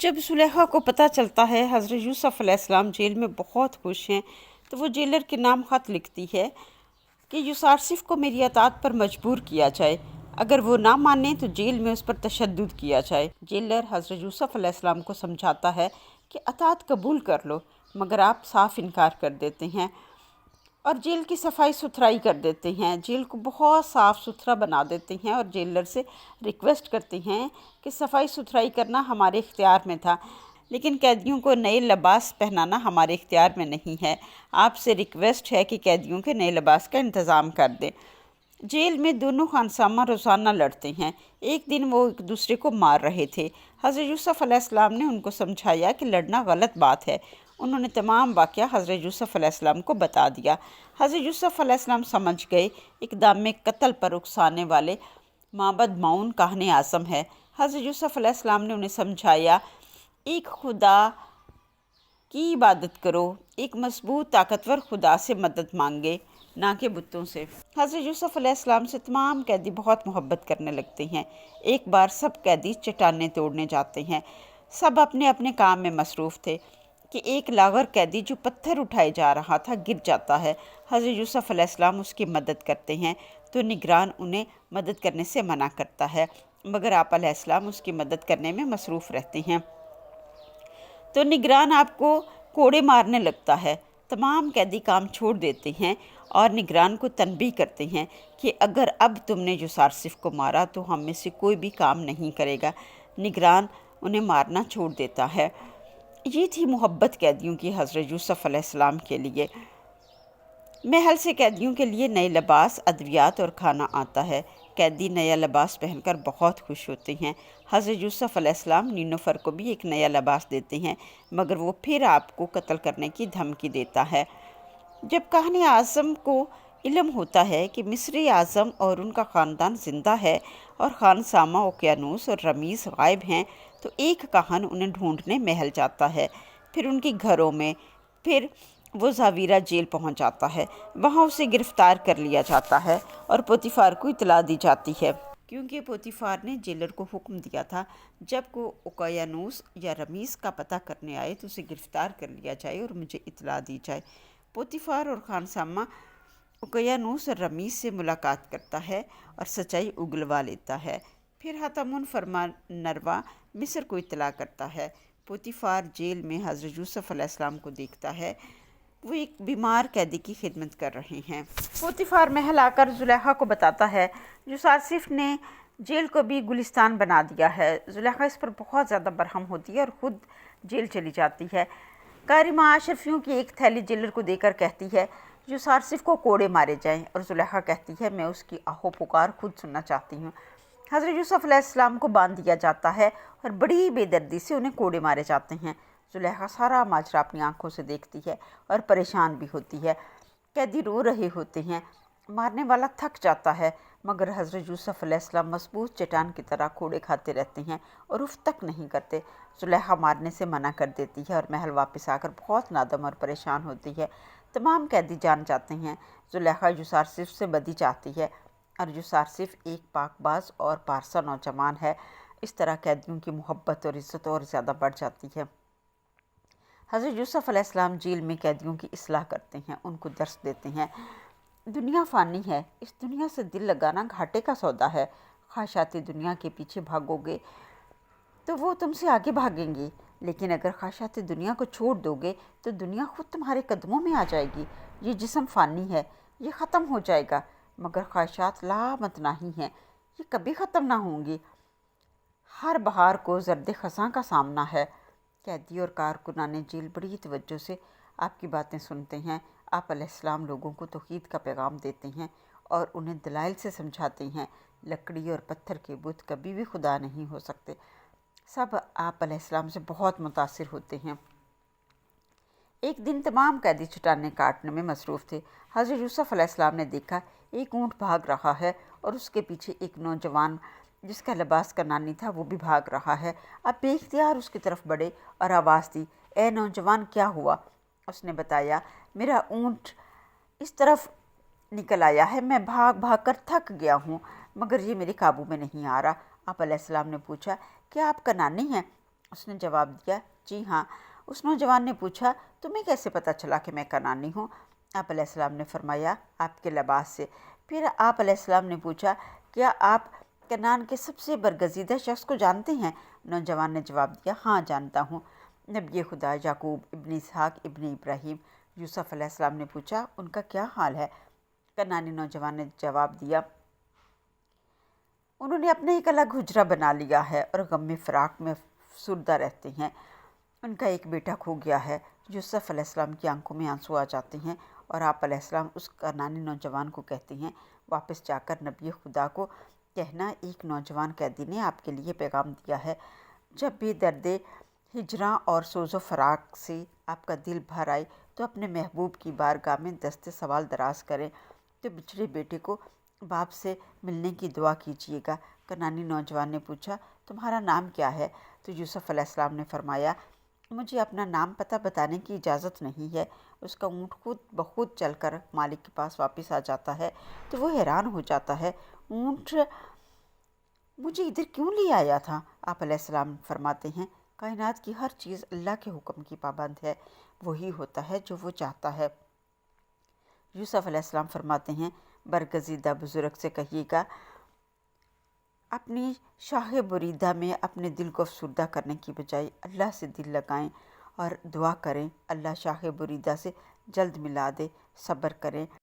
جب زلیخا کو پتہ چلتا ہے حضرت یوسف علیہ السلام جیل میں بہت خوش ہیں تو وہ جیلر کے نام خط لکھتی ہے کہ یوسارسف کو میری اطاعت پر مجبور کیا جائے، اگر وہ نہ مانے تو جیل میں اس پر تشدد کیا جائے۔ جیلر حضرت یوسف علیہ السلام کو سمجھاتا ہے کہ اطاعت قبول کر لو، مگر آپ صاف انکار کر دیتے ہیں اور جیل کی صفائی ستھرائی کر دیتے ہیں، جیل کو بہت صاف ستھرا بنا دیتے ہیں اور جیلر سے ریکویسٹ کرتے ہیں کہ صفائی ستھرائی کرنا ہمارے اختیار میں تھا، لیکن قیدیوں کو نئے لباس پہنانا ہمارے اختیار میں نہیں ہے، آپ سے ریکویسٹ ہے کہ قیدیوں کے نئے لباس کا انتظام کر دیں۔ جیل میں دونوں خانسامہ روزانہ لڑتے ہیں، ایک دن وہ ایک دوسرے کو مار رہے تھے۔ حضرت یوسف علیہ السلام نے ان کو سمجھایا کہ لڑنا غلط بات ہے، انہوں نے تمام واقعہ حضرت یوسف علیہ السلام کو بتا دیا۔ حضرت یوسف علیہ السلام سمجھ گئے اقدام قتل پر اکسانے والے معبد معون کاہن اعظم ہے۔ حضرت یوسف علیہ السلام نے انہیں سمجھایا، ایک خدا کی عبادت کرو، ایک مضبوط طاقتور خدا سے مدد مانگے، نہ کہ بتوں سے۔ حضرت یوسف علیہ السلام سے تمام قیدی بہت محبت کرنے لگتے ہیں۔ ایک بار سب قیدی چٹانیں توڑنے جاتے ہیں، سب اپنے اپنے کام میں مصروف تھے کہ ایک لاغر قیدی جو پتھر اٹھائے جا رہا تھا گر جاتا ہے۔ حضرت یوسف علیہ السلام اس کی مدد کرتے ہیں تو نگران انہیں مدد کرنے سے منع کرتا ہے، مگر آپ علیہ السلام اس کی مدد کرنے میں مصروف رہتے ہیں تو نگران آپ کو کوڑے مارنے لگتا ہے۔ تمام قیدی کام چھوڑ دیتے ہیں اور نگران کو تنبیہ کرتے ہیں کہ اگر اب تم نے یوسارسف کو مارا تو ہم میں سے کوئی بھی کام نہیں کرے گا۔ نگران انہیں مارنا چھوڑ دیتا ہے۔ یہ تھی محبت قیدیوں کی حضرت یوسف علیہ السلام کے لیے۔ محل سے قیدیوں کے لیے نئے لباس، ادویات اور کھانا آتا ہے۔ قیدی نیا لباس پہن کر بہت خوش ہوتے ہیں۔ حضرت یوسف علیہ السلام نیلوفر کو بھی ایک نیا لباس دیتے ہیں، مگر وہ پھر آپ کو قتل کرنے کی دھمکی دیتا ہے۔ جب کاہن اعظم کو علم ہوتا ہے کہ مصری اعظم اور ان کا خاندان زندہ ہے اور خانسامہ اوقیانوس اور رمیز غائب ہیں، تو ایک کاہن انہیں ڈھونڈنے محل جاتا ہے، پھر ان کے گھروں میں، پھر وہ زاویرہ جیل پہنچ جاتا ہے۔ وہاں اسے گرفتار کر لیا جاتا ہے اور پوتیفار کو اطلاع دی جاتی ہے، کیونکہ پوتیفار نے جیلر کو حکم دیا تھا جب کو اوقیانوس یا رمیز کا پتہ کرنے آئے تو اسے گرفتار کر لیا جائے اور مجھے اطلاع دی جائے۔ پوتیفار اور خانسامہ اوقیانوس اور رمیز سے ملاقات کرتا ہے اور سچائی اگلوا لیتا ہے۔ پھر ہاتمون فرما نروا مصر کو اطلاع کرتا ہے۔ پوتیفار جیل میں حضرت یوسف علیہ السلام کو دیکھتا ہے، وہ ایک بیمار قیدی کی خدمت کر رہے ہیں۔ پوتیفار محل آ کر زلیخا کو بتاتا ہے یوسارسف نے جیل کو بھی گلستان بنا دیا ہے۔ زلیخا اس پر بہت زیادہ برہم ہوتی ہے اور خود جیل چلی جاتی ہے۔ قائمہ اشرفیوں کی ایک تھیلی جیلر کو دے کر کہتی ہے یوسارسف کو کوڑے مارے جائیں، اور زلیخا کہتی ہے میں اس کی آہو پکار خود سننا چاہتی ہوں۔ حضرت یوسف علیہ السلام کو باندھ دیا جاتا ہے اور بڑی بے دردی سے انہیں کوڑے مارے جاتے ہیں۔ زلیخا سارا ماجرا اپنی آنکھوں سے دیکھتی ہے اور پریشان بھی ہوتی ہے۔ قیدی رو رہے ہوتے ہیں، مارنے والا تھک جاتا ہے، مگر حضرت یوسف علیہ السلام مضبوط چٹان کی طرح کوڑے کھاتے رہتے ہیں اور اف تک نہیں کرتے۔ زلیخا مارنے سے منع کر دیتی ہے اور محل واپس آ کر بہت نادم اور پریشان ہوتی ہے۔ تمام قیدی جان جاتے ہیں زلیخا یوسارسف سے بدی چاہتی ہے اور یوسارسف ایک پاک باز اور پارسا نوجوان ہے۔ اس طرح قیدیوں کی محبت اور عزت اور زیادہ بڑھ جاتی ہے۔ حضرت یوسف علیہ السلام جیل میں قیدیوں کی اصلاح کرتے ہیں، ان کو درس دیتے ہیں۔ دنیا فانی ہے، اس دنیا سے دل لگانا گھاٹے کا سودا ہے۔ خواہشات دنیا کے پیچھے بھاگو گے تو وہ تم سے آگے بھاگیں گی، لیکن اگر خواہشات دنیا کو چھوڑ دو گے تو دنیا خود تمہارے قدموں میں آ جائے گی۔ یہ جسم فانی ہے، یہ ختم ہو جائے گا، مگر خواہشات لامتناہی ہیں، یہ کبھی ختم نہ ہوں گی۔ ہر بہار کو زرد خزاں کا سامنا ہے۔ قیدی اور کارکنان جیل بڑی توجہ سے آپ کی باتیں سنتے ہیں۔ آپ علیہ السلام لوگوں کو توحید کا پیغام دیتے ہیں اور انہیں دلائل سے سمجھاتے ہیں۔ لکڑی اور پتھر کے بت کبھی بھی خدا نہیں ہو سکتے۔ سب آپ علیہ السلام سے بہت متاثر ہوتے ہیں۔ ایک دن تمام قیدی چٹانیں کاٹنے میں مصروف تھے۔ حضرت یوسف علیہ السلام نے دیکھا ایک اونٹ بھاگ رہا ہے اور اس کے پیچھے ایک نوجوان جس کا لباس کنعانی تھا وہ بھی بھاگ رہا ہے۔ اب بے اختیار اس کی طرف بڑھے اور آواز دی، اے نوجوان کیا ہوا؟ اس نے بتایا، میرا اونٹ اس طرف نکل آیا ہے، میں بھاگ بھاگ کر تھک گیا ہوں، مگر یہ میرے قابو میں نہیں آ رہا۔ آپ علیہ السلام نے پوچھا، کیا آپ کنعانی ہیں؟ اس نے جواب دیا، جی ہاں۔ اس نوجوان نے پوچھا، تمہیں کیسے پتہ چلا کہ میں کنعانی ہوں؟ آپ علیہ السلام نے فرمایا، آپ کے لباس سے۔ پھر آپ علیہ السلام نے پوچھا، کیا آپ کنعان کے سب سے برگزیدہ شخص کو جانتے ہیں؟ نوجوان نے جواب دیا، ہاں جانتا ہوں، نبی خدا یعقوب ابن اسحاق ابن ابراہیم۔ یوسف علیہ السلام نے پوچھا، ان کا کیا حال ہے؟ کنعانی نوجوان نے جواب دیا، انہوں نے اپنا ایک الگ حجرہ بنا لیا ہے اور غم فراق میں افسردہ رہتے ہیں۔ ان کا ایک بیٹا کھو گیا ہے۔ یوسف علیہ السلام کی آنکھوں میں آنسو آ جاتے ہیں اور آپ علیہ السلام اس کنعانی نوجوان کو کہتے ہیں، واپس جا کر نبی خدا کو کہنا، ایک نوجوان قیدی نے آپ کے لیے پیغام دیا ہے، جب بھی درد ہجراں اور سوز و فراق سے آپ کا دل بھر آئے تو اپنے محبوب کی بارگاہ میں دست سوال دراز کریں، تو بچھڑے بیٹے کو باپ سے ملنے کی دعا کیجیے گا۔ کنعانی نوجوان نے پوچھا، تمہارا نام کیا ہے؟ تو یوسف علیہ السلام نے فرمایا، مجھے اپنا نام پتہ بتانے کی اجازت نہیں ہے۔ اس کا اونٹ خود بخود چل کر مالک کے پاس واپس آ جاتا ہے تو وہ حیران ہو جاتا ہے، اونٹ مجھے ادھر کیوں لے آیا تھا؟ آپ علیہ السلام فرماتے ہیں، کائنات کی ہر چیز اللہ کے حکم کی پابند ہے، وہی ہوتا ہے جو وہ چاہتا ہے۔ یوسف علیہ السلام فرماتے ہیں، برگزیدہ بزرگ سے کہیے گا، اپنی شاہ بریدہ میں اپنے دل کو افسردہ کرنے کی بجائے اللہ سے دل لگائیں اور دعا کریں، اللہ شاہ بریدہ سے جلد ملا دے، صبر کریں۔